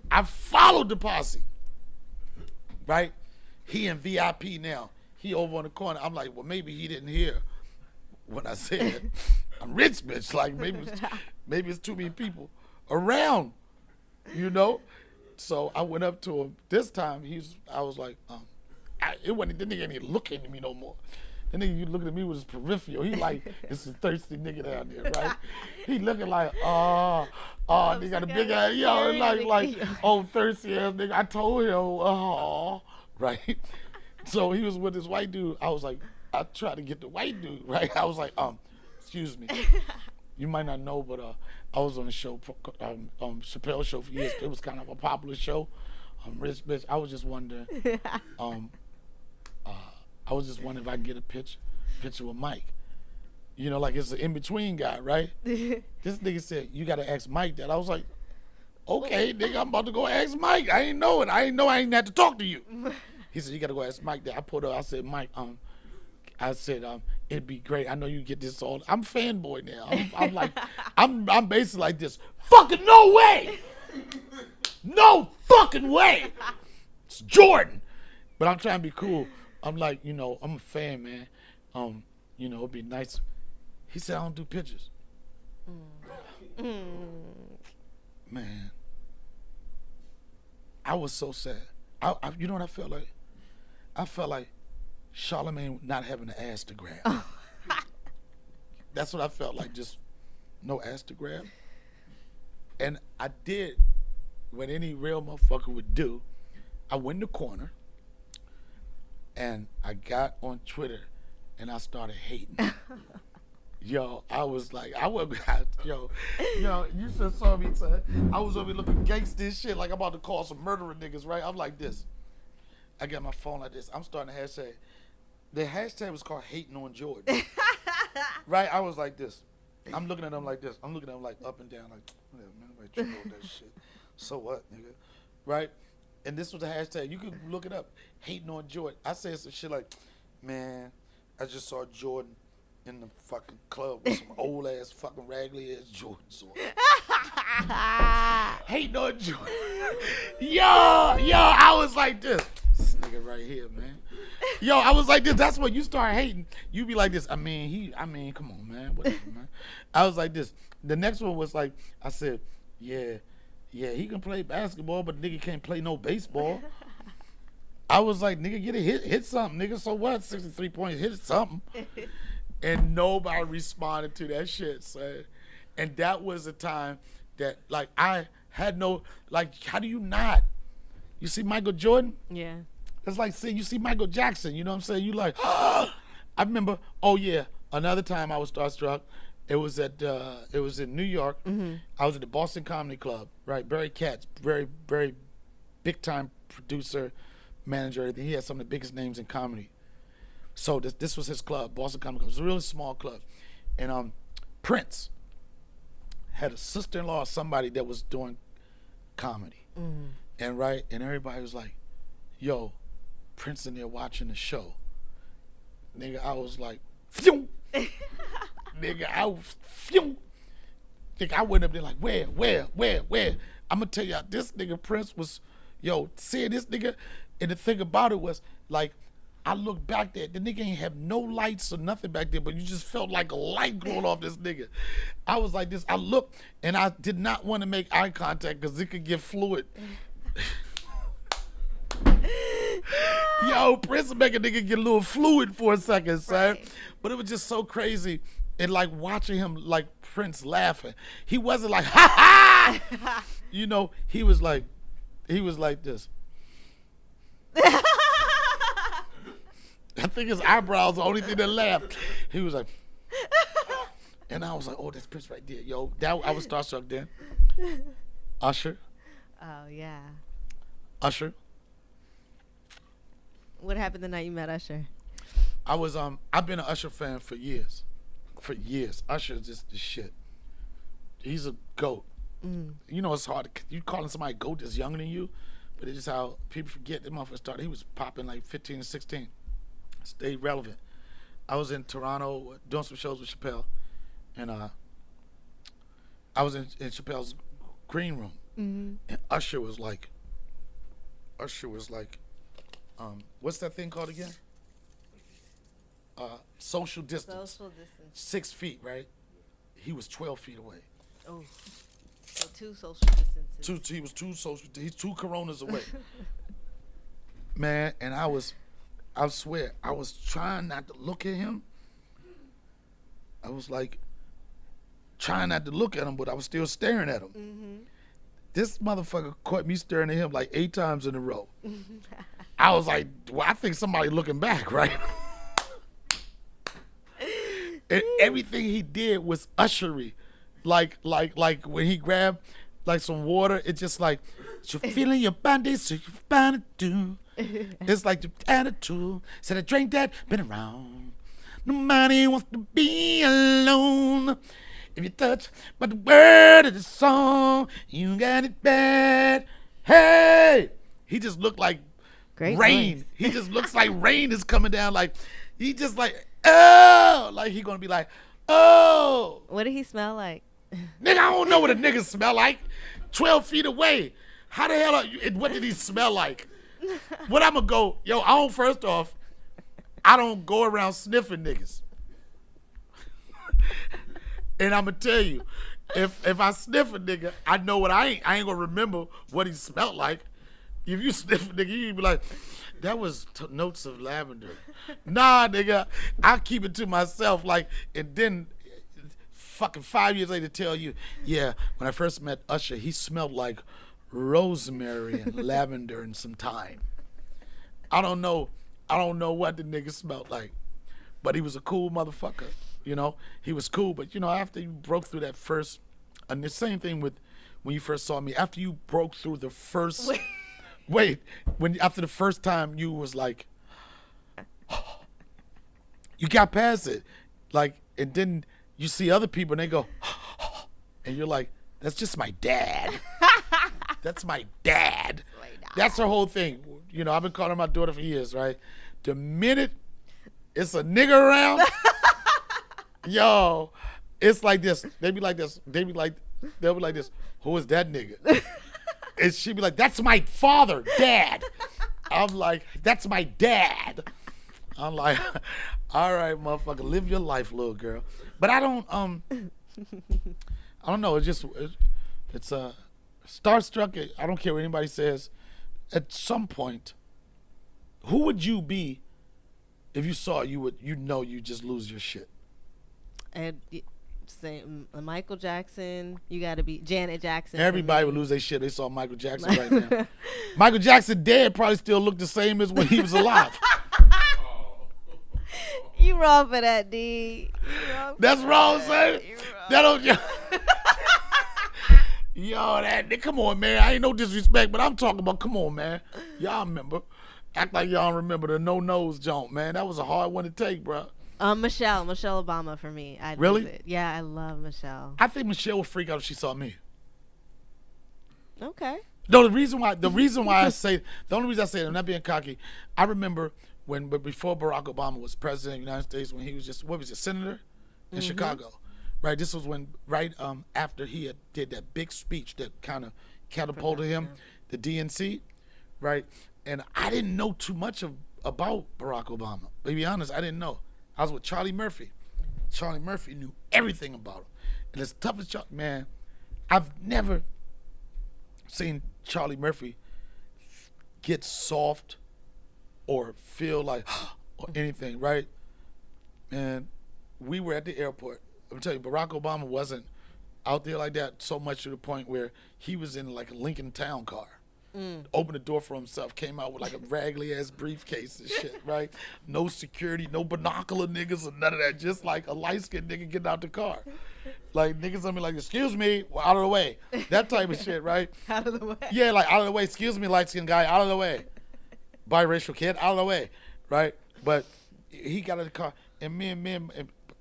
I followed the posse. Right? He in VIP now. He over on the corner. I'm like, well, maybe he didn't hear when I said, I'm rich, bitch. Like, maybe it's too many people around, you know? So I went up to him. This time, I was like, the nigga ain't even looking at me no more. The nigga, you looking at me with his peripheral. He like, this is thirsty nigga down there, right? He looking like, nigga got a big ass, yo, like, thirsty ass nigga. I told him, right? So he was with this white dude. I was like, I tried to get the white dude, right? I was like, excuse me. You might not know, but I was on a show, Chappelle show for years. It was kind of a popular show. Rich bitch. I was just wondering. I was just wondering if I could get a picture with Mike. You know, like it's an in-between guy, right? This nigga said, you got to ask Mike that. I was like, okay, nigga, I'm about to go ask Mike. I ain't know it. I ain't had to talk to you. He said, you got to go ask Mike that. I pulled up. I said, Mike, it'd be great. I know you get this all. I'm fanboy now. I'm like, I'm basically like this. Fucking no way. No fucking way. It's Jordan. But I'm trying to be cool. I'm like, you know, I'm a fan, man. You know, it'd be nice. He said, I don't do pictures. Man. I was so sad. You know what I felt like? I felt like Charlamagne not having an ass to grab. That's what I felt like, just no ass to grab. And I did what any real motherfucker would do. I went in the corner and I got on Twitter and I started hating. Yo, I was like, you should have saw me, son. I was over here looking gangster and shit, like I'm about to call some murderer niggas, right? I'm like this. I got my phone like this. I'm starting a hashtag. The hashtag was called hating on Jordan. Right? I was like this. I'm looking at them like this. I'm looking at them like up and down, like, whatever, man, nobody tripping with that shit. So what, nigga? Right? And this was the hashtag. You can look it up. Hating on Jordan. I said some shit like, man, I just saw Jordan in the fucking club with some old ass fucking raggedy ass Jordans on. Hating on Jordan. Yo, I was like this. This nigga right here, man. Yo, I was like this. That's when you start hating. You be like this. I mean, come on, man. Whatever, man. I was like this. The next one was like, I said, yeah, he can play basketball, but nigga can't play no baseball. I was like, nigga, get a hit something, nigga. So what? 63 points, hit something. And nobody responded to that shit, son. And that was a time that, like, I had no, like, how do you not? You see Michael Jordan? Yeah. It's like saying you see Michael Jackson, you know what I'm saying? You like, I remember, another time I was starstruck. It was in New York. Mm-hmm. I was at the Boston Comedy Club, right? Barry Katz, very, very big time producer, manager. He had some of the biggest names in comedy. So this was his club, Boston Comedy Club. It was a really small club. And Prince had a sister-in-law or somebody that was doing comedy. Mm. And everybody was like, yo, Prince in there watching the show. Nigga, I was like, phew. Nigga, I went up there like, where? I'm gonna tell y'all, this nigga Prince was, seeing this nigga, and the thing about it was, like, I looked back there, the nigga ain't have no lights or nothing back there, but you just felt like a light going off this nigga. I was like this, I looked, and I did not want to make eye contact because it could get fluid. Yo, Prince make a nigga get a little fluid for a second, son. Right. But it was just so crazy. And like watching him, like Prince laughing. He wasn't like, ha ha! He was like this. I think his eyebrows the only thing that laughed. He was like, and I was like, oh, that's Prince right there. Yo, I was starstruck then. Usher. Oh, yeah. Usher. What happened the night you met Usher? I've been an Usher fan for years. Usher is just the shit. He's a GOAT. Mm. It's hard. You calling somebody GOAT that's younger than you, but it's just how people forget that motherfucker started. He was popping like 15 and 16. Stayed relevant. I was in Toronto doing some shows with Chappelle, and I was in Chappelle's green room, and Usher was like, what's that thing called again? Social distance. Social distance. 6 feet, right? He was 12 feet away. Oh, so 2 social distances. He was 2 social. He's 2 coronas away. Man, and I swear, I was trying not to look at him. I was like trying not to look at him, but I was still staring at him. Mm-hmm. This motherfucker caught me staring at him like 8 times in a row. I was like, well, I think somebody looking back, right? And everything he did was ushery. like when he grabbed like some water, it's just like you're feeling your body, so you're bound to do. It's like the attitude. Said I drink that, been around. Nobody wants to be alone. If you touch by the word of the song, you got it bad. Hey, he just looked like Great rain. voice. He just looks like rain is coming down. Like he just like oh, like he gonna be like oh. What did he smell like? Nigga, I don't know what a nigga smell like. 12 feet away. How the hell are you? And what did he smell like? What I'm gonna go? Yo, first off, I don't go around sniffing niggas. And I'm gonna tell you, if I sniff a nigga, I know what I ain't gonna remember what he smelled like. If you sniff a nigga, you be like, that was notes of lavender. Nah, nigga, I keep it to myself. Like, and then fucking 5 years later tell you, yeah, when I first met Usher, he smelled like rosemary and lavender and some thyme. I don't know what the nigga smelled like, but he was a cool motherfucker. You know, he was cool, but you know, after you broke through that first, and the same thing with when you first saw me, after you broke through the first, after the first time you was like, you got past it, like, and then you see other people and they go, and you're like, that's just my dad. That's my dad. That's her whole thing. You know, I've been calling my daughter for years, right? The minute it's a nigga around, yo, it's like this. They be like this. They'll be like this. Who is that nigga? And she be like, that's my father, dad. I'm like, that's my dad. I'm like, all right, motherfucker, live your life, little girl. But I don't know. It's starstruck. I don't care what anybody says. At some point, who would you be if you saw you just lose your shit? And say Michael Jackson, you got to be Janet Jackson. Everybody would lose their shit. They saw Michael Jackson right now. Michael Jackson dead probably still look the same as when he was alive. You wrong for that, D. That's wrong, son. That don't. Yo, come on, man. I ain't no disrespect, but I'm talking about, come on, man. Y'all remember. Act like y'all remember the no-nose jump, man. That was a hard one to take, bro. Michelle Obama for me. I'd really? lose it. Yeah, I love Michelle. I think Michelle would freak out if she saw me. Okay. No, the only reason I say it, I'm not being cocky. I remember but before Barack Obama was president of the United States, when he was just, senator in Chicago, right? This was when, after he had did that big speech that kind of catapulted him, the DNC, right? And I didn't know too much about Barack Obama. To be honest, I didn't know. I was with Charlie Murphy. Charlie Murphy knew everything about him. And as tough as man, I've never seen Charlie Murphy get soft or feel like or anything, right? And we were at the airport. I'm telling you, Barack Obama wasn't out there like that so much to the point where he was in like a Lincoln Town car. Opened the door for himself, came out with like a raggedy ass briefcase and shit, right? No security, no binocular niggas or none of that. Just like a light skinned nigga getting out the car. Like niggas gonna be like, excuse me, well, out of the way. That type of shit, right? Out of the way. Yeah, like out of the way. Excuse me, light skinned guy, out of the way. Biracial kid, out of the way, right? But he got in the car, and me and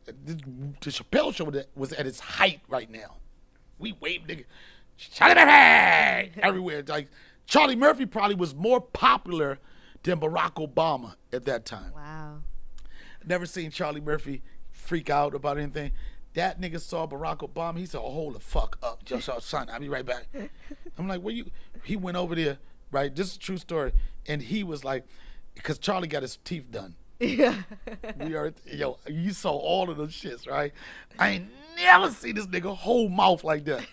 the Chappelle show was at its height right now. We waved nigga, Charlie Murphy everywhere. Like Charlie Murphy probably was more popular than Barack Obama at that time. Wow. Never seen Charlie Murphy freak out about anything. That nigga saw Barack Obama. He said, "Oh, hold the fuck up, just son. I'll be right back." I'm like, "Where you?" He went over there, right? This is a true story. And he was like, because Charlie got his teeth done. Yeah. You saw all of those shits, right? I ain't never seen this nigga whole mouth like that.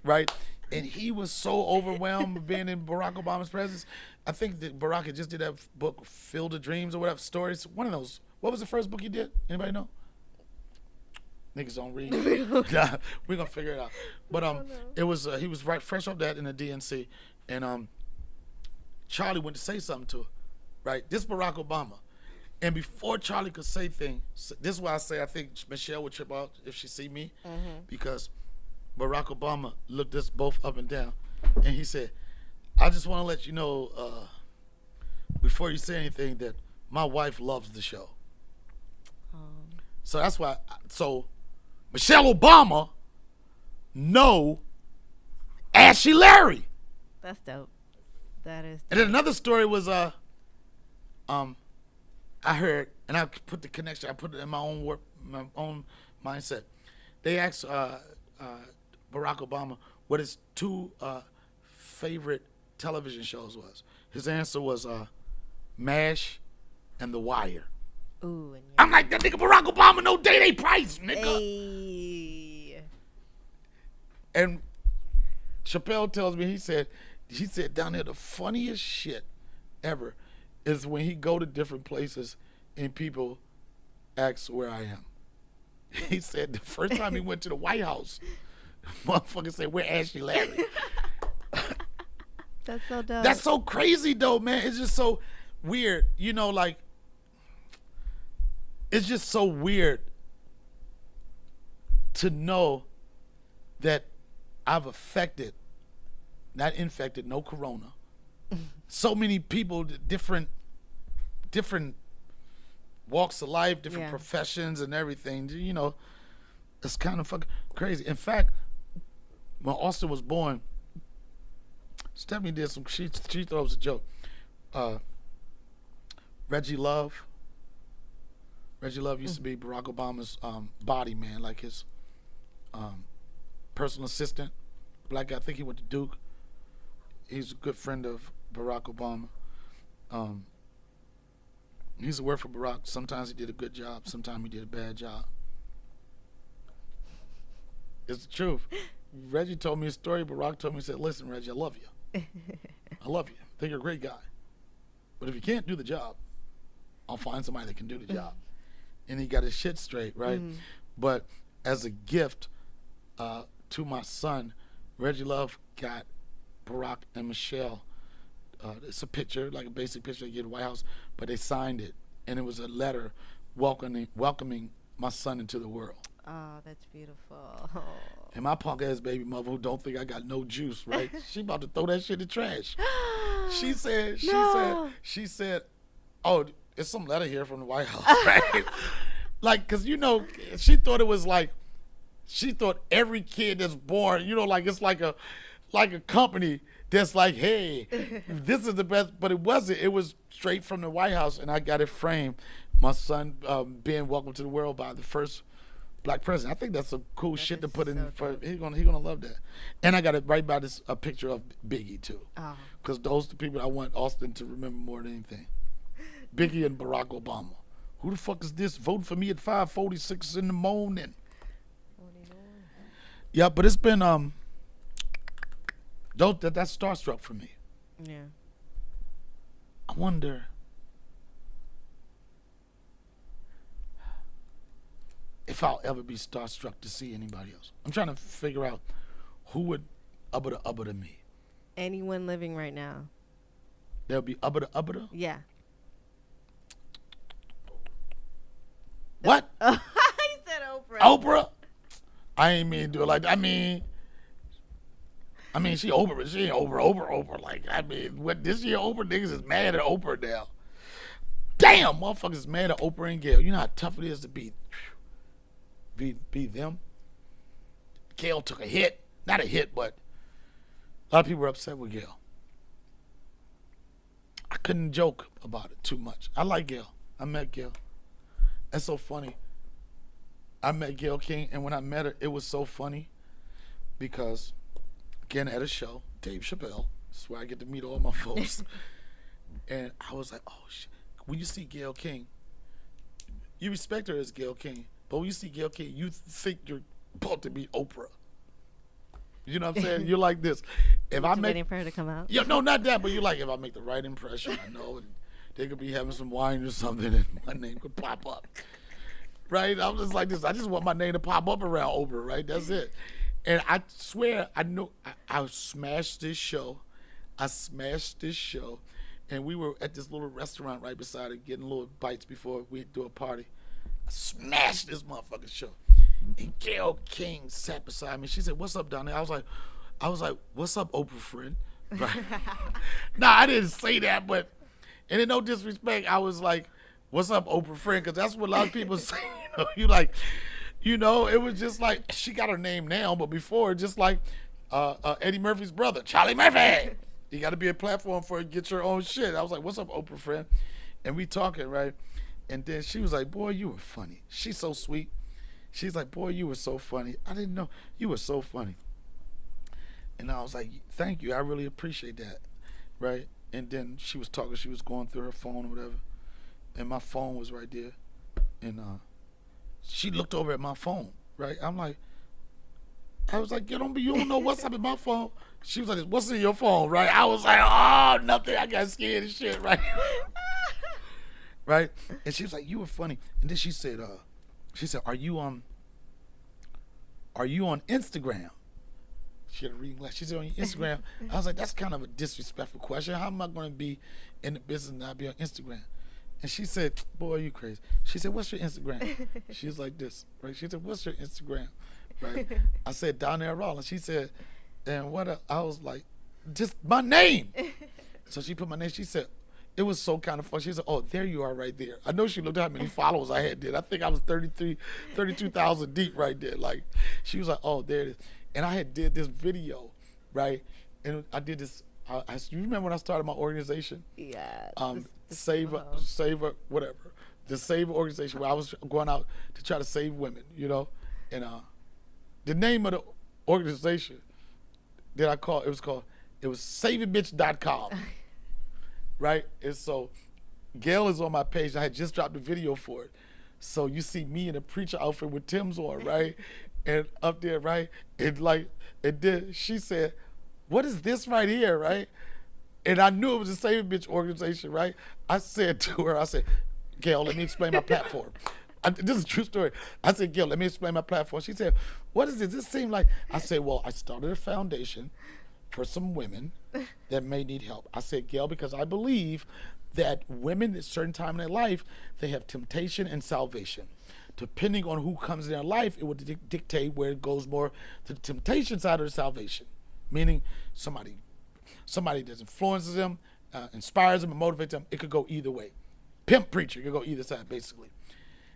Right? And he was so overwhelmed with being in Barack Obama's presence. I think that Barack had just did that book, Field of Dreams or whatever, stories. One of those. What was the first book he did? Anybody know? Niggas don't read. Yeah, we're gonna figure it out. But it was he was right fresh off that in the DNC, and Charlie went to say something to her, right? This Barack Obama, And before Charlie could say things, this is why I say I think Michelle would trip out if she see me, because Barack Obama looked us both up and down, and he said, I just want to let you know, before you say anything, that my wife loves the show. So that's why, so Michelle Obama know Ashley Larry. That's dope. That is dope. And then another story was, I heard, and I put the connection, I put it in my own work, my own mindset. They asked Barack Obama what his two favorite television shows was. His answer was MASH and The Wire. Ooh, and I'm like, that nigga Barack Obama no day price, nigga. Hey. And Chappelle tells me, he said down there the funniest shit ever is when he go to different places and people ask where I am. He said the first time he went to the White House, motherfucker said, where Ashley Larry? That's so dope. That's so crazy though, man. It's just so weird. You know, like, it's just so weird to know that I've affected, not infected, no corona. So many people, different walks of life, different professions and everything. You know, it's kind of fucking crazy. In fact, when Austin was born, Stephanie did some, she throws a joke. Reggie Love used to be Barack Obama's body man, like his personal assistant. Black guy, I think he went to Duke. He's a good friend of Barack Obama. He used to work for Barack. Sometimes he did a good job, sometimes he did a bad job. It's the truth. Reggie told me a story. Barack told me, he said, listen, Reggie, I love you. I love you. I think you're a great guy. But if you can't do the job, I'll find somebody that can do the job. And he got his shit straight, right? But as a gift to my son, Reggie Love got Barack and Michelle. It's a picture, like a basic picture they get at the White House, but they signed it. And it was a letter welcoming my son into the world. Oh, that's beautiful. And my punk ass baby mother, who don't think I got no juice, right? She about to throw that shit in the trash. She said, oh, it's some letter here from the White House, right? Like, cause you know, she thought it was like, she thought every kid that's born, you know, like it's like a company that's like, hey, this is the best, but it wasn't. It was straight from the White House, and I got it framed. My son being welcomed to the world by the first Black president. I think that's some cool shit to put in. For he's gonna love that. And I got it right by this a picture of Biggie too, because those are the people I want Austin to remember more than anything. Biggie and Barack Obama. Who the fuck is this? Vote for me at 5:46 in the morning. Yeah, but it's been that's starstruck for me. Yeah. I wonder if I'll ever be starstruck to see anybody else. I'm trying to figure out who would ubba to me. Anyone living right now. There'll be ubba. Yeah. What? He said Oprah. Oprah? I ain't mean to do it like that. I mean, she Oprah, but she ain't Oprah. Like, I mean, what this year Oprah niggas is mad at Oprah now. Damn, motherfuckers is mad at Oprah and Gayle. You know how tough it is to be them? Gayle took a hit. Not a hit, but a lot of people were upset with Gayle. I couldn't joke about it too much. I like Gayle. I met Gayle. That's so funny. I met Gayle King, and when I met her, it was so funny because, again, at a show, Dave Chappelle, that's where I get to meet all my folks. And I was like, oh, shit. When you see Gayle King, you respect her as Gayle King, but when you see Gayle King, you think you're about to be Oprah. You know what I'm saying? You're like this. If I make, waiting for her to come out? Yeah, no, not that, but you're like, if I make the right impression, I know, and they could be having some wine or something, and my name could pop up. Right? I'm just like this. I just want my name to pop up around Oprah, right? That's it. And I swear, I know I smashed this show. and we were at this little restaurant right beside it, getting little bites before we do a party. I smashed this motherfucking show. And Gayle King sat beside me. She said, "What's up, Donnell?" I was like, "What's up, Oprah friend?" Right? Nah, I didn't say that, but and in no disrespect, I was like, "What's up, Oprah friend?" Because that's what a lot of people say. You like, it was just like she got her name now, but before, just like Eddie Murphy's brother, Charlie Murphy. You got to be a platform for it, get your own shit. I was like, "What's up, Oprah friend?" And we talking, right? And then she was like, "Boy, you were funny." She's so sweet. She's like, "Boy, you were so funny. I didn't know you were so funny." And I was like, "Thank you. I really appreciate that." Right? And then she was talking. She was going through her phone or whatever. And my phone was right there. And she looked over at my phone. Right? I was like, you don't know what's up in my phone. She was like, "What's in your phone?" Right? I was like, "Oh, nothing." I got scared and shit. Right? Right? And she was like, "You were funny." And then she said, "Are you on Instagram?" She had a reading glass. She said, "On your Instagram?" I was like, "That's kind of a disrespectful question. How am I going to be in the business and not be on Instagram?" And she said, "Boy, you crazy." She said, "What's your Instagram?" She was like this, right? She said, "What's your Instagram?" Right? I said, "Donnell Rawlings." She said, "And what?" I was like, "Just my name." So she put my name. She said, it was so kind of fun. She said, "Oh, there you are right there." I know she looked at how many followers I had. I think I was 32,000 deep right there. Like, she was like, "Oh, there it is." And I had did this video, right? And I did this. You remember when I started my organization? Yeah. Save whatever. The Save organization where I was going out to try to save women, And the name of the organization that I called, it was saveabitch.com. Right? And so Gayle is on my page. I had just dropped a video for it. So you see me in a preacher outfit with Tim's on, right? And up there, right? And then she said, "What is this right here?" Right? And I knew it was the Save a Bitch organization, right? I said to her, "Gayle, let me explain my platform." This is a true story. I said, "Gayle, let me explain my platform." She said, "What is this? This seems like..." I said, "Well, I started a foundation for some women that may need help." I said, "Gayle, because I believe that women at a certain time in their life, they have temptation and salvation. Depending on who comes in their life, it will dictate where it goes more to the temptation side or the salvation. Meaning somebody that influences them, inspires them, and motivates them. It could go either way. Pimp preacher, it could go either side, basically."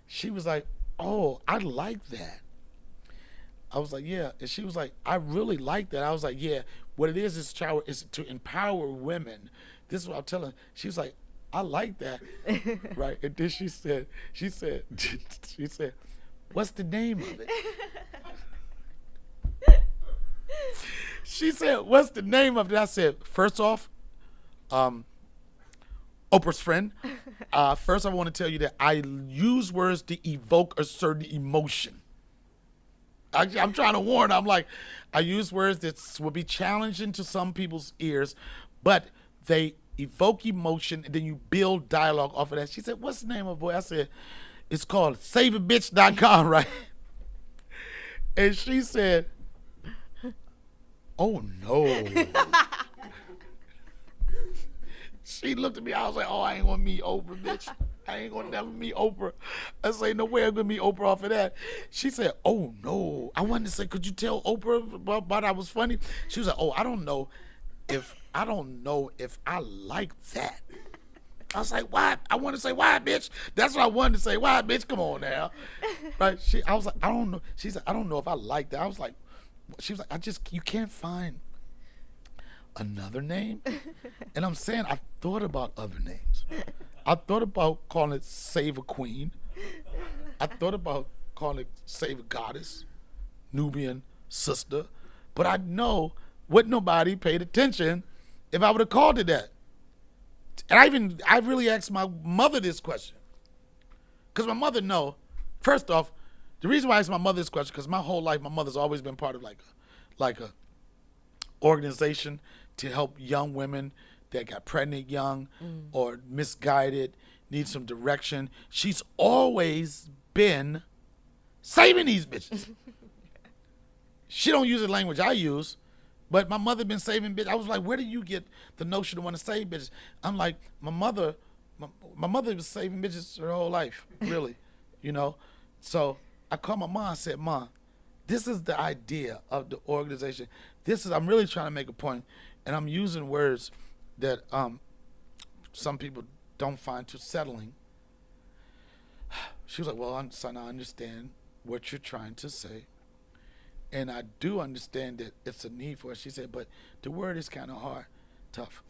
She was like, "Oh, I like that." I was like, "Yeah." And she was like, "I really like that." I was like, "Yeah, what it is to empower women." This is what I'm telling her. She was like, "I like that." Right? And then she said, "What's the name of it?" She said, "What's the name of it?" I said, "First off, Oprah's friend. First, I want to tell you that I use words to evoke a certain emotion." I'm trying to warn her. I'm like, I use words that will be challenging to some people's ears, but they evoke emotion, and then you build dialogue off of that. She said, "What's the name of it, boy?" I said, "It's called saveabitch.com, right?" And she said, "Oh, no." She looked at me. I was like, "Oh, I ain't gonna meet Oprah, bitch. I ain't gonna never meet Oprah." I say, "No way I'm gonna meet Oprah off of that." She said, "Oh, no." I wanted to say, "Could you tell Oprah about I was funny?" She was like, "Oh, I don't know if I like that." I was like, "Why?" I want to say, "Why, bitch?" That's what I wanted to say. "Why, bitch? Come on now." Right? I was like, "I don't know." She said, "I don't know if I like that." I was like, she was like, you can't find another name?" And I'm saying, I thought about other names. I thought about calling it Save a Queen. I thought about calling it Save a Goddess, Nubian Sister. But I know wouldn't nobody paid attention if I would have called it that. And I really asked my mother this question. Because my mother first off, the reason why I asked my mother this question, because my whole life, my mother's always been part of like a organization to help young women that got pregnant young or misguided, need some direction. She's always been saving these bitches. She don't use the language I use, But my mother been saving bitches. I was like, where do you get the notion to want to save bitches? I'm like, my mother was saving bitches her whole life, really, you know. So I called my mom and said, Mom, this is the idea of the organization. I'm really trying to make a point, and I'm using words that some people don't find too settling. She was like, well, son, I understand what you're trying to say. And I do understand that it's a need for it. She said, but the word is kind of hard, tough.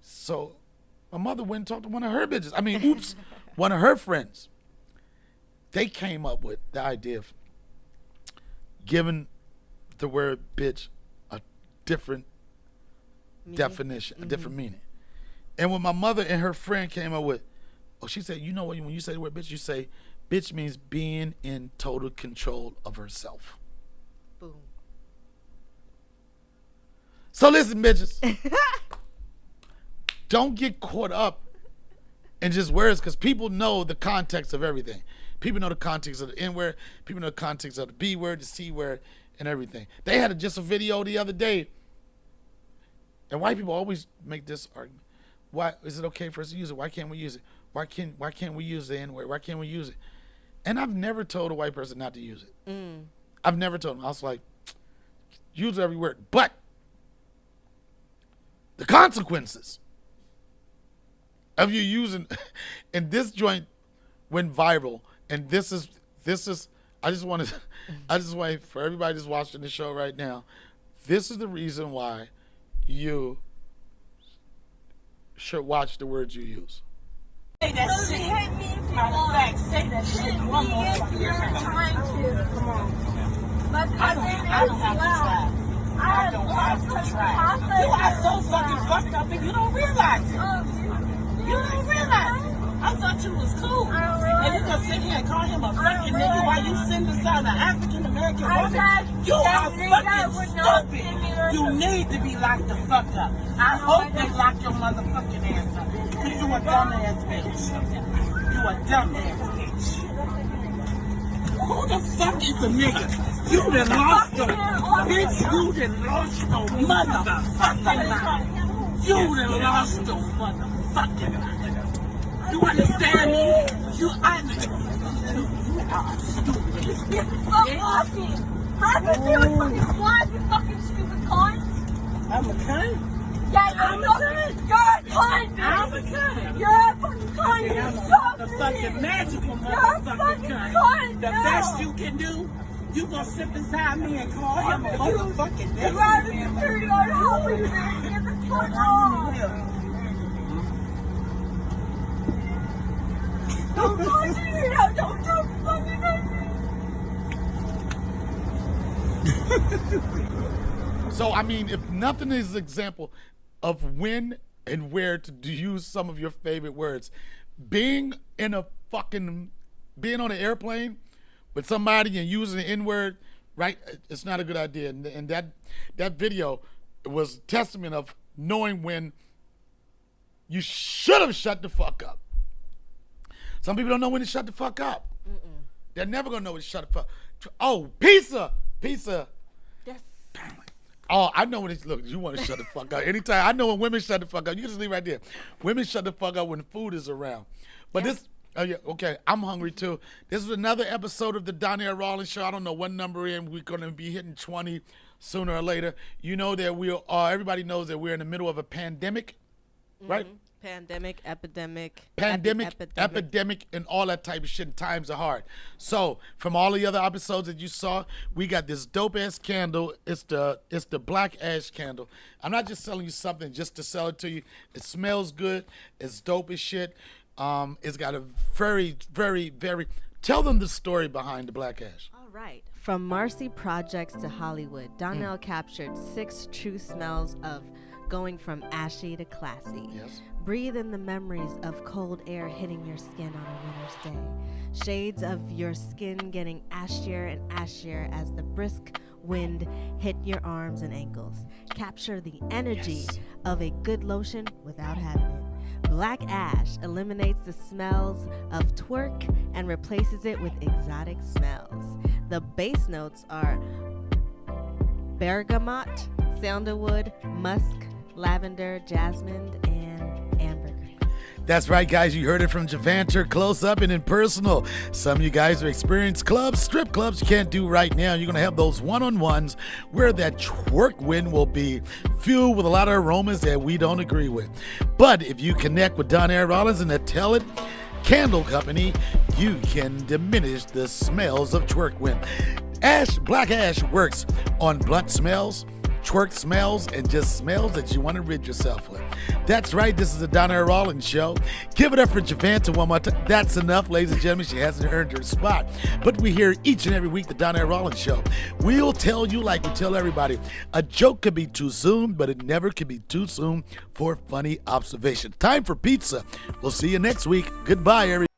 So my mother went and talked to one of her bitches. One of her friends. They came up with the idea of giving the word bitch a different definition, a different meaning. And when my mother and her friend came up with, she said, you know what, when you say the word bitch, you say, bitch means being in total control of herself. Boom. So listen, bitches. Don't get caught up in just words, because people know the context of everything. People know the context of the N word. People know the context of the B word, the C word, and everything. They had just a video the other day, and white people always make this argument. Why is it okay for us to use it? Why can't we use it? Why can't we use the N word? Why can't we use it? And I've never told a white person not to use it. I've never told them. I was like, use every word. But the consequences of you using, and this joint went viral, and this is I just want for everybody that's watching the show right now, this is the reason why you should watch the words you use. Say that shit. Matter of fact, say that shit one more fucking time. Come on. I don't have to try. I don't have to try. You are so fucking fucked up and you don't realize it. You don't realize it. I thought you was cool. And you gonna sit here and call him a fucking nigga while you sitting beside an African American woman. You are fucking stupid. You need to be locked the fuck up. I hope they lock your motherfucking ass up. Because you a dumbass bitch. You a dumbass bitch. Who the fuck is a nigga? You done lost your bitch. You done lost your motherfucking mind. You done lost your motherfucking mind. You understand me? You are stupid. Fuck off me. How could you be fucking blind, you fucking stupid cunt? I'm a cunt? Yeah, you're a cunt. I'm a cunt. You're a fucking cunt. I'm You're the fucking magical You're a motherfucking fucking cunt. cunt. The best you can do, you gonna sit beside me and call him a motherfucking You're out of security guard. Help me, man. Get the fuck off. Don't touch me now. Don't fucking touch me. So, I mean, if nothing is an example of when and where to use some of your favorite words, being on an airplane with somebody and using the N-word, right? It's not a good idea. And that video was a testament of knowing when you should have shut the fuck up. Some people don't know when to shut the fuck up. They're never gonna know when to shut the fuck. Oh, pizza. Yes. Oh, I know when it's, look, you want to shut the fuck up. Anytime, I know when women shut the fuck up. You can just leave right there. Women shut the fuck up when food is around. But this, oh yeah, okay, I'm hungry too. This is another episode of the Donnell Rawlings Show. I don't know what number in. We're going to be hitting 20 sooner or later. You know that everybody knows that we're in the middle of a pandemic, right? Pandemic, epidemic, and all that type of shit. And times are hard. So from all the other episodes that you saw, we got this dope ass candle. It's the black ash candle. I'm not just selling you something just to sell it to you. It smells good. It's dope as shit. It's got a very, very, very. Tell them the story behind the black ash. All right. From Marcy Projects to Hollywood, Donnell captured 6 true smells of going from ashy to classy. Yes. Breathe in the memories of cold air hitting your skin on a winter's day. Shades of your skin getting ashier and ashier as the brisk wind hit your arms and ankles. Capture the energy of a good lotion without having it. Black ash eliminates the smells of twerk and replaces it with exotic smells. The base notes are bergamot, sandalwood, musk, lavender, jasmine, and ambergris. That's right, guys. You heard it from Javanter, close up and in personal. Some of you guys are experienced clubs, strip clubs you can't do right now. You're going to have those one-on-ones where that twerk wind will be fueled with a lot of aromas that we don't agree with. But if you connect with Donnell Rawlings and the Tell It Candle Company, you can diminish the smells of twerk wind. Black ash works on blunt smells, twerk smells, and just smells that you want to rid yourself with. That's right, this is the Donnell Rawlings Show. Give it up for Javanta one more time. That's enough, ladies and gentlemen. She hasn't earned her spot. But we hear each and every week the Donnell Rawlings Show. We'll tell you like we tell everybody. A joke could be too soon, but it never can be too soon for funny observation. Time for pizza. We'll see you next week. Goodbye, everybody.